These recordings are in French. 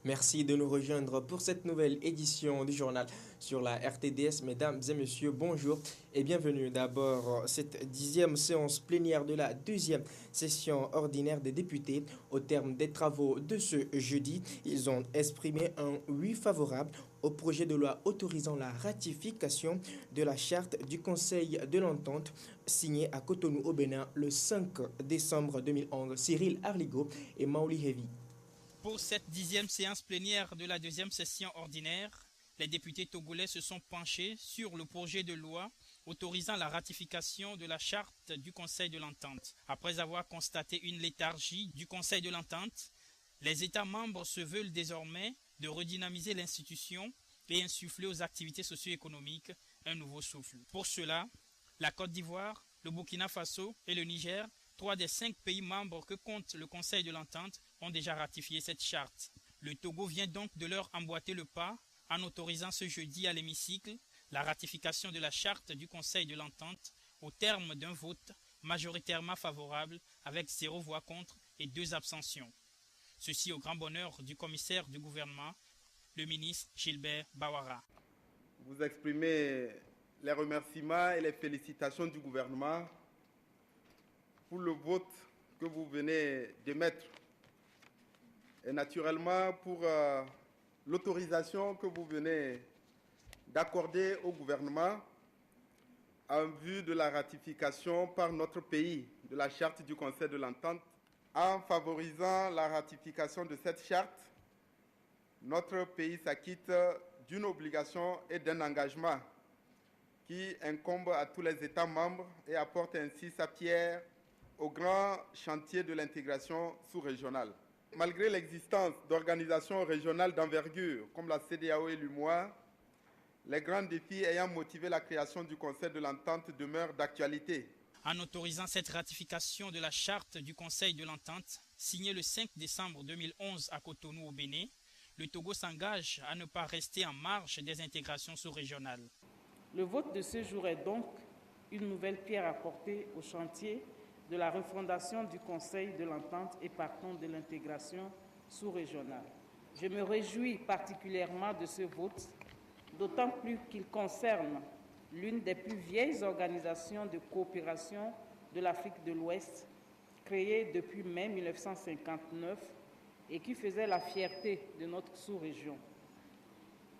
Merci de nous rejoindre pour cette nouvelle édition du journal sur la RTDS. Mesdames et messieurs, bonjour et bienvenue. D'abord, cette 10e séance plénière de la 2e session ordinaire des députés. Au terme des travaux de ce jeudi, ils ont exprimé un oui favorable au projet de loi autorisant la ratification de la charte du Conseil de l'Entente signée à Cotonou au Bénin le 5 décembre 2011. Cyril Arligo et Mauli Hevi. Pour cette 10e séance plénière de la 2e session ordinaire, les députés togolais se sont penchés sur le projet de loi autorisant la ratification de la charte du Conseil de l'Entente. Après avoir constaté une léthargie du Conseil de l'Entente, les États membres se veulent désormais de redynamiser l'institution et insuffler aux activités socio-économiques un nouveau souffle. Pour cela, la Côte d'Ivoire, le Burkina Faso et le Niger, 3 des 5 pays membres que compte le Conseil de l'Entente, ont déjà ratifié cette charte. Le Togo vient donc de leur emboîter le pas en autorisant ce jeudi à l'hémicycle la ratification de la charte du Conseil de l'Entente au terme d'un vote majoritairement favorable avec 0 voix contre et 2 abstentions. Ceci au grand bonheur du commissaire du gouvernement, le ministre Gilbert Bawara. Vous exprimez les remerciements et les félicitations du gouvernement pour le vote que vous venez d'émettre et naturellement pour l'autorisation que vous venez d'accorder au gouvernement en vue de la ratification par notre pays de la charte du Conseil de l'Entente. En favorisant la ratification de cette charte, notre pays s'acquitte d'une obligation et d'un engagement qui incombe à tous les États membres et apporte ainsi sa pierre au grand chantier de l'intégration sous-régionale. Malgré l'existence d'organisations régionales d'envergure comme la CEDEAO et l'UMOA, les grands défis ayant motivé la création du Conseil de l'Entente demeurent d'actualité. En autorisant cette ratification de la charte du Conseil de l'Entente, signée le 5 décembre 2011 à Cotonou au Bénin, le Togo s'engage à ne pas rester en marge des intégrations sous-régionales. Le vote de ce jour est donc une nouvelle pierre apportée au chantier de la refondation du Conseil de l'Entente et partant de l'intégration sous-régionale. Je me réjouis particulièrement de ce vote, d'autant plus qu'il concerne l'une des plus vieilles organisations de coopération de l'Afrique de l'Ouest, créée depuis mai 1959 et qui faisait la fierté de notre sous-région.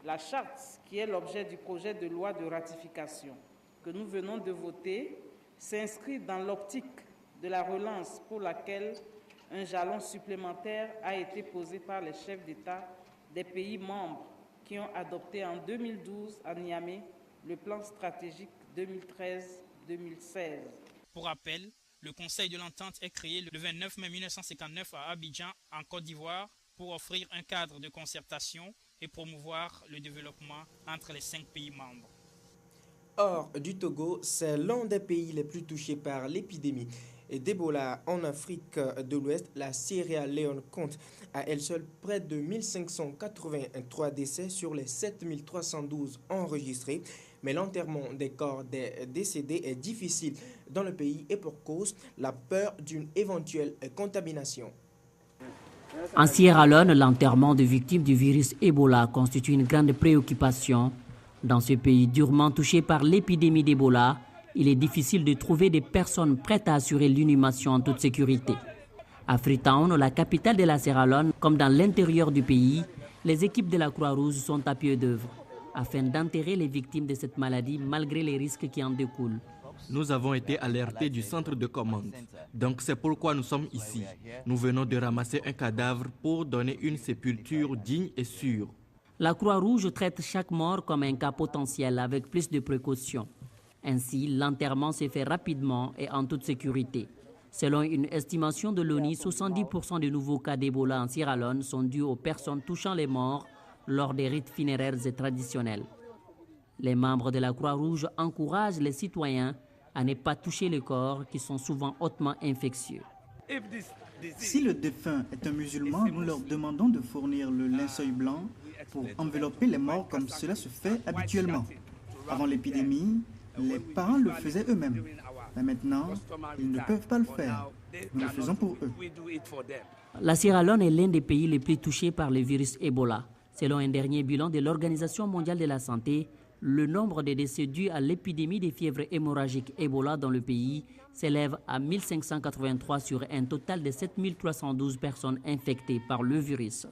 La charte, qui est l'objet du projet de loi de ratification que nous venons de voter, s'inscrit dans l'optique de la relance pour laquelle un jalon supplémentaire a été posé par les chefs d'État des pays membres qui ont adopté en 2012 à Niamey le plan stratégique 2013-2016. Pour rappel, le Conseil de l'Entente est créé le 29 mai 1959 à Abidjan, en Côte d'Ivoire, pour offrir un cadre de concertation et promouvoir le développement entre les 5 pays membres. Hors du Togo, c'est l'un des pays les plus touchés par l'épidémie d'Ebola en Afrique de l'Ouest. La Sierra Leone compte à elle seule près de 1583 décès sur les 7312 enregistrés. Mais l'enterrement des corps des décédés est difficile dans le pays et pour cause, la peur d'une éventuelle contamination. En Sierra Leone, l'enterrement de victimes du virus Ebola constitue une grande préoccupation. Dans ce pays durement touché par l'épidémie d'Ebola, il est difficile de trouver des personnes prêtes à assurer l'inhumation en toute sécurité. À Freetown, la capitale de la Sierra Leone, comme dans l'intérieur du pays, les équipes de la Croix-Rouge sont à pied d'œuvre afin d'enterrer les victimes de cette maladie malgré les risques qui en découlent. Nous avons été alertés du centre de commande. Donc c'est pourquoi nous sommes ici. Nous venons de ramasser un cadavre pour donner une sépulture digne et sûre. La Croix-Rouge traite chaque mort comme un cas potentiel avec plus de précautions. Ainsi, l'enterrement se fait rapidement et en toute sécurité. Selon une estimation de l'ONU, 70% des nouveaux cas d'Ebola en Sierra Leone sont dus aux personnes touchant les morts lors des rites funéraires et traditionnels. Les membres de la Croix-Rouge encouragent les citoyens à ne pas toucher les corps qui sont souvent hautement infectieux. Si le défunt est un musulman, nous leur demandons de fournir le linceul blanc pour envelopper les morts comme cela se fait habituellement. Avant l'épidémie, les parents le faisaient eux-mêmes. Mais maintenant, ils ne peuvent pas le faire. Nous le faisons pour eux. La Sierra Leone est l'un des pays les plus touchés par le virus Ebola. Selon un dernier bilan de l'Organisation mondiale de la santé, le nombre de décès dus à l'épidémie des fièvres hémorragiques Ebola dans le pays s'élève à 1583 sur un total de 7312 personnes infectées par le virus.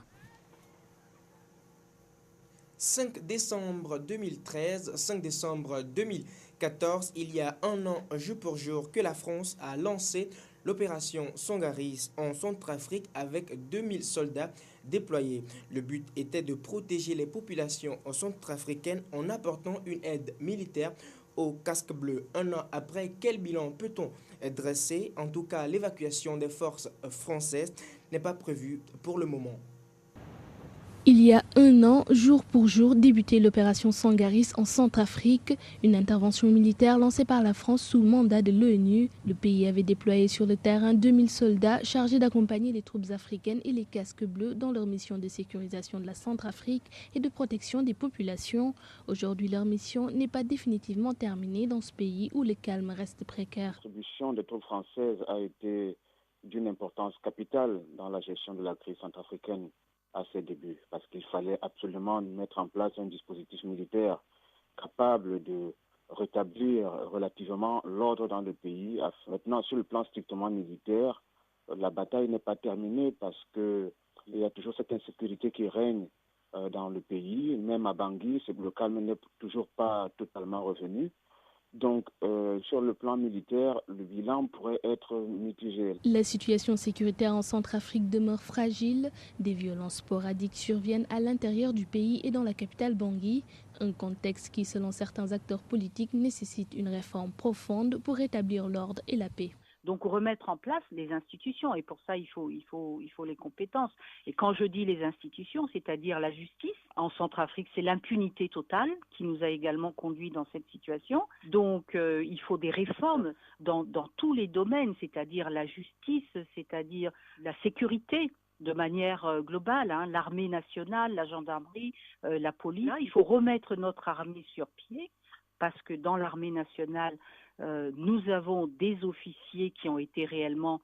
5 décembre 2013, 5 décembre 2014, il y a un an, jour pour jour, que la France a lancé l'opération Sangaris en Centrafrique avec 2000 soldats déployés. Le but était de protéger les populations centrafricaines en apportant une aide militaire aux casques bleus. Un an après, quel bilan peut-on dresser? En tout cas, l'évacuation des forces françaises n'est pas prévue pour le moment. Il y a un an, jour pour jour, débutait l'opération Sangaris en Centrafrique, une intervention militaire lancée par la France sous mandat de l'ONU. Le pays avait déployé sur le terrain 2000 soldats chargés d'accompagner les troupes africaines et les casques bleus dans leur mission de sécurisation de la Centrafrique et de protection des populations. Aujourd'hui, leur mission n'est pas définitivement terminée dans ce pays où le calme reste précaire. La contribution des troupes françaises a été d'une importance capitale dans la gestion de la crise centrafricaine à ses débuts, parce qu'il fallait absolument mettre en place un dispositif militaire capable de rétablir relativement l'ordre dans le pays. Maintenant, sur le plan strictement militaire, la bataille n'est pas terminée parce qu'il y a toujours cette insécurité qui règne dans le pays. Même à Bangui, le calme n'est toujours pas totalement revenu. Donc, sur le plan militaire, le bilan pourrait être mitigé. La situation sécuritaire en Centrafrique demeure fragile. Des violences sporadiques surviennent à l'intérieur du pays et dans la capitale Bangui. Un contexte qui, selon certains acteurs politiques, nécessite une réforme profonde pour rétablir l'ordre et la paix. Donc remettre en place les institutions, et pour ça il faut les compétences. Et quand je dis les institutions, c'est-à-dire la justice, en Centrafrique c'est l'impunité totale qui nous a également conduit dans cette situation. Donc il faut des réformes dans tous les domaines, c'est-à-dire la justice, c'est-à-dire la sécurité de manière globale, l'armée nationale, la gendarmerie, la police. Il faut remettre notre armée sur pied parce que dans l'armée nationale, nous avons des officiers qui ont été réellement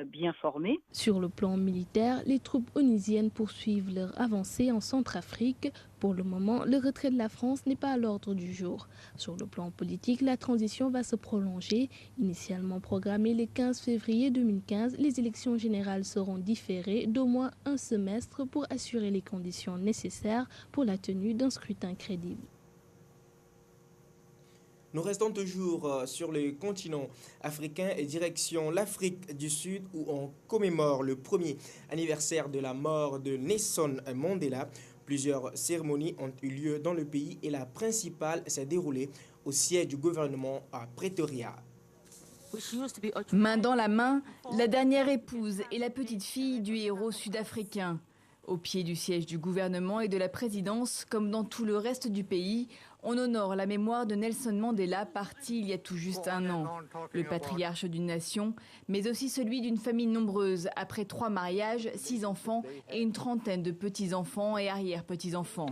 bien formés. Sur le plan militaire, les troupes onusiennes poursuivent leur avancée en Centrafrique. Pour le moment, le retrait de la France n'est pas à l'ordre du jour. Sur le plan politique, la transition va se prolonger. Initialement programmée le 15 février 2015, les élections générales seront différées d'au moins un semestre pour assurer les conditions nécessaires pour la tenue d'un scrutin crédible. Nous restons toujours sur le continent africain et direction l'Afrique du Sud où on commémore le premier anniversaire de la mort de Nelson Mandela. Plusieurs cérémonies ont eu lieu dans le pays et la principale s'est déroulée au siège du gouvernement à Pretoria. Main dans la main, la dernière épouse et la petite fille du héros sud-africain. Au pied du siège du gouvernement et de la présidence, comme dans tout le reste du pays, on honore la mémoire de Nelson Mandela, parti il y a tout juste un an. Le patriarche d'une nation, mais aussi celui d'une famille nombreuse, après 3 mariages, 6 enfants et une trentaine de petits-enfants et arrière-petits-enfants.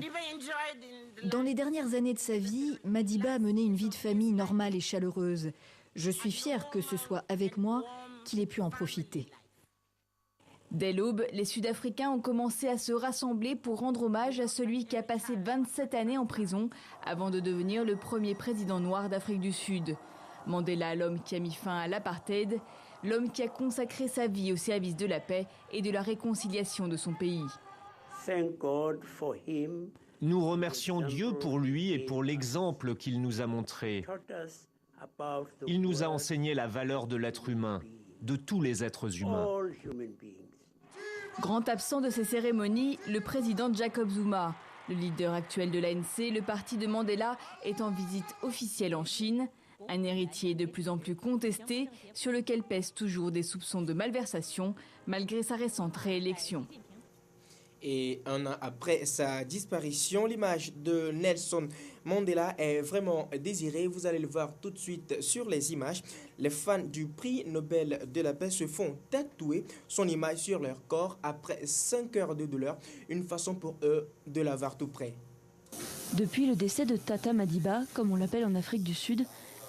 Dans les dernières années de sa vie, Madiba a mené une vie de famille normale et chaleureuse. Je suis fière que ce soit avec moi qu'il ait pu en profiter. Dès l'aube, les Sud-Africains ont commencé à se rassembler pour rendre hommage à celui qui a passé 27 années en prison avant de devenir le premier président noir d'Afrique du Sud. Mandela, l'homme qui a mis fin à l'apartheid, l'homme qui a consacré sa vie au service de la paix et de la réconciliation de son pays. Nous remercions Dieu pour lui et pour l'exemple qu'il nous a montré. Il nous a enseigné la valeur de l'être humain, de tous les êtres humains. Grand absent de ces cérémonies, le président Jacob Zuma. Le leader actuel de l'ANC, le parti de Mandela, est en visite officielle en Chine. Un héritier de plus en plus contesté, sur lequel pèsent toujours des soupçons de malversation, malgré sa récente réélection. Et un an après sa disparition, l'image de Nelson Mandela est vraiment désirée. Vous allez le voir tout de suite sur les images. Les fans du prix Nobel de la paix se font tatouer son image sur leur corps après 5 heures de douleur. Une façon pour eux de la voir tout près. Depuis le décès de Tata Madiba, comme on l'appelle en Afrique du Sud,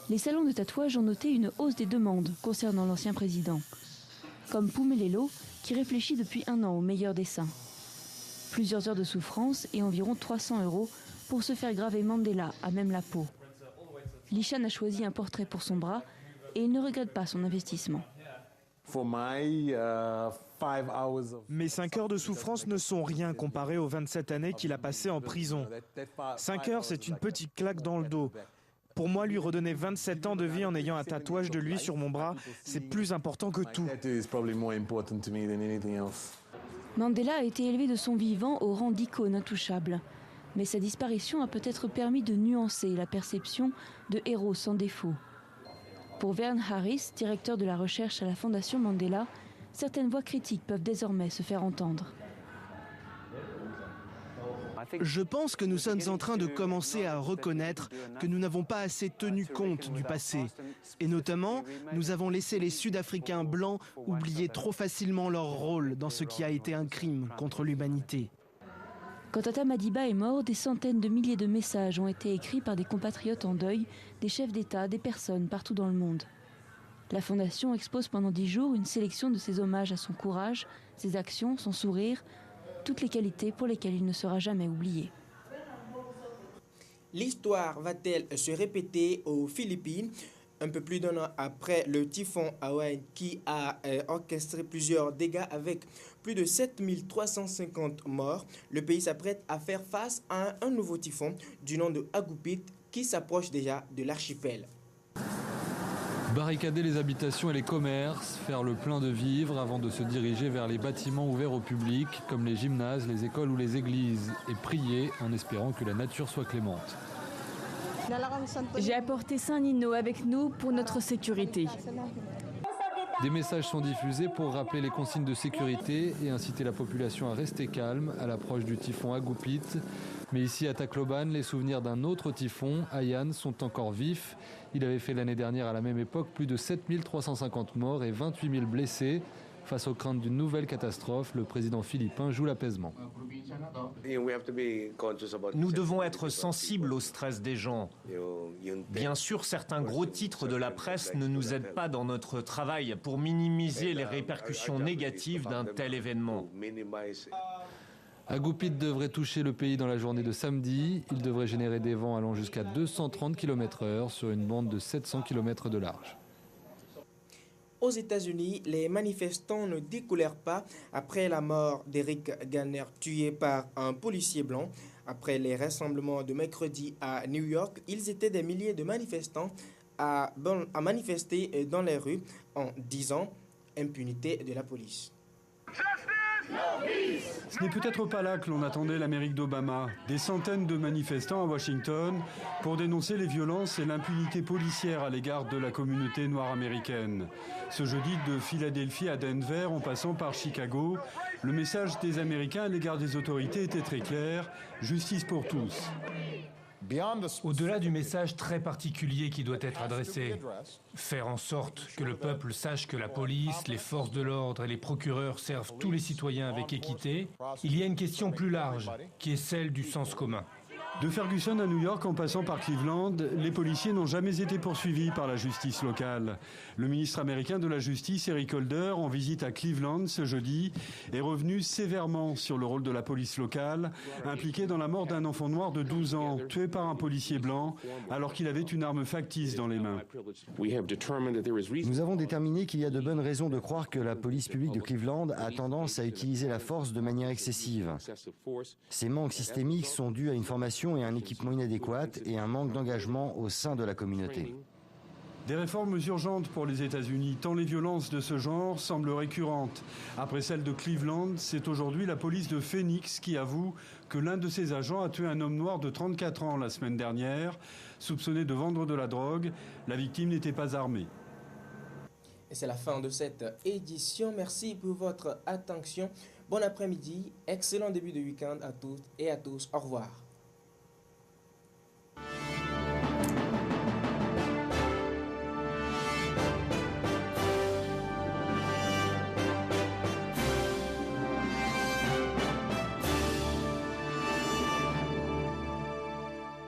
les salons de tatouage ont noté une hausse des demandes concernant l'ancien président. comme Pumelelo, qui réfléchit depuis 1 an au meilleur dessin. Plusieurs heures de souffrance et environ 300 € pour se faire graver Mandela à même la peau. Lishan a choisi un portrait pour son bras et il ne regrette pas son investissement. Mes 5 heures de souffrance ne sont rien comparé aux 27 années qu'il a passées en prison. 5 heures, c'est une petite claque dans le dos. Pour moi, lui redonner 27 ans de vie en ayant un tatouage de lui sur mon bras, c'est plus important que tout. Mandela a été élevé de son vivant au rang d'icône intouchable. Mais sa disparition a peut-être permis de nuancer la perception de héros sans défaut. Pour Vern Harris, directeur de la recherche à la Fondation Mandela, certaines voix critiques peuvent désormais se faire entendre. Je pense que nous sommes en train de commencer à reconnaître que nous n'avons pas assez tenu compte du passé. Et notamment, nous avons laissé les Sud-Africains blancs oublier trop facilement leur rôle dans ce qui a été un crime contre l'humanité. Quand Tata Madiba est mort, des centaines de milliers de messages ont été écrits par des compatriotes en deuil, des chefs d'État, des personnes partout dans le monde. La Fondation expose pendant 10 jours une sélection de ses hommages à son courage, ses actions, son sourire, toutes les qualités pour lesquelles il ne sera jamais oublié. L'histoire va-t-elle se répéter aux Philippines? Un peu plus d'un an après le typhon Haiyan qui a orchestré plusieurs dégâts avec plus de 7350 morts, le pays s'apprête à faire face à un nouveau typhon du nom de Agupit qui s'approche déjà de l'archipel. Barricader les habitations et les commerces, faire le plein de vivres avant de se diriger vers les bâtiments ouverts au public comme les gymnases, les écoles ou les églises et prier en espérant que la nature soit clémente. J'ai apporté Saint Nino avec nous pour notre sécurité. Des messages sont diffusés pour rappeler les consignes de sécurité et inciter la population à rester calme à l'approche du typhon Agupit. Mais ici à Tacloban, les souvenirs d'un autre typhon, Haiyan, sont encore vifs. Il avait fait l'année dernière à la même époque plus de 7350 morts et 28 000 blessés. Face aux craintes d'une nouvelle catastrophe, le président philippin joue l'apaisement. Nous devons être sensibles au stress des gens. Bien sûr, certains gros titres de la presse ne nous aident pas dans notre travail pour minimiser les répercussions négatives d'un tel événement. Agupit devrait toucher le pays dans la journée de samedi. Il devrait générer des vents allant jusqu'à 230 km/h sur une bande de 700 km de large. Aux États-Unis, les manifestants ne décolèrent pas après la mort d'Eric Garner, tué par un policier blanc. Après les rassemblements de mercredi à New York, ils étaient des milliers de manifestants à manifester dans les rues en disant impunité de la police. Ce n'est peut-être pas là que l'on attendait l'Amérique d'Obama. Des centaines de manifestants à Washington pour dénoncer les violences et l'impunité policière à l'égard de la communauté noire américaine. Ce jeudi, de Philadelphie à Denver, en passant par Chicago, le message des Américains à l'égard des autorités était très clair, justice pour tous. Au-delà du message très particulier qui doit être adressé, faire en sorte que le peuple sache que la police, les forces de l'ordre et les procureurs servent tous les citoyens avec équité, il y a une question plus large, qui est celle du sens commun. De Ferguson à New York en passant par Cleveland, les policiers n'ont jamais été poursuivis par la justice locale. Le ministre américain de la Justice, Eric Holder, en visite à Cleveland ce jeudi, est revenu sévèrement sur le rôle de la police locale, impliquée dans la mort d'un enfant noir de 12 ans, tué par un policier blanc, alors qu'il avait une arme factice dans les mains. Nous avons déterminé qu'il y a de bonnes raisons de croire que la police publique de Cleveland a tendance à utiliser la force de manière excessive. Ces manques systémiques sont dus à une formation et un équipement inadéquat et un manque d'engagement au sein de la communauté. Des réformes urgentes pour les États-Unis, tant les violences de ce genre semblent récurrentes. Après celle de Cleveland, c'est aujourd'hui la police de Phoenix qui avoue que l'un de ses agents a tué un homme noir de 34 ans la semaine dernière, soupçonné de vendre de la drogue. La victime n'était pas armée. Et c'est la fin de cette édition. Merci pour votre attention. Bon après-midi, excellent début de week-end à toutes et à tous. Au revoir.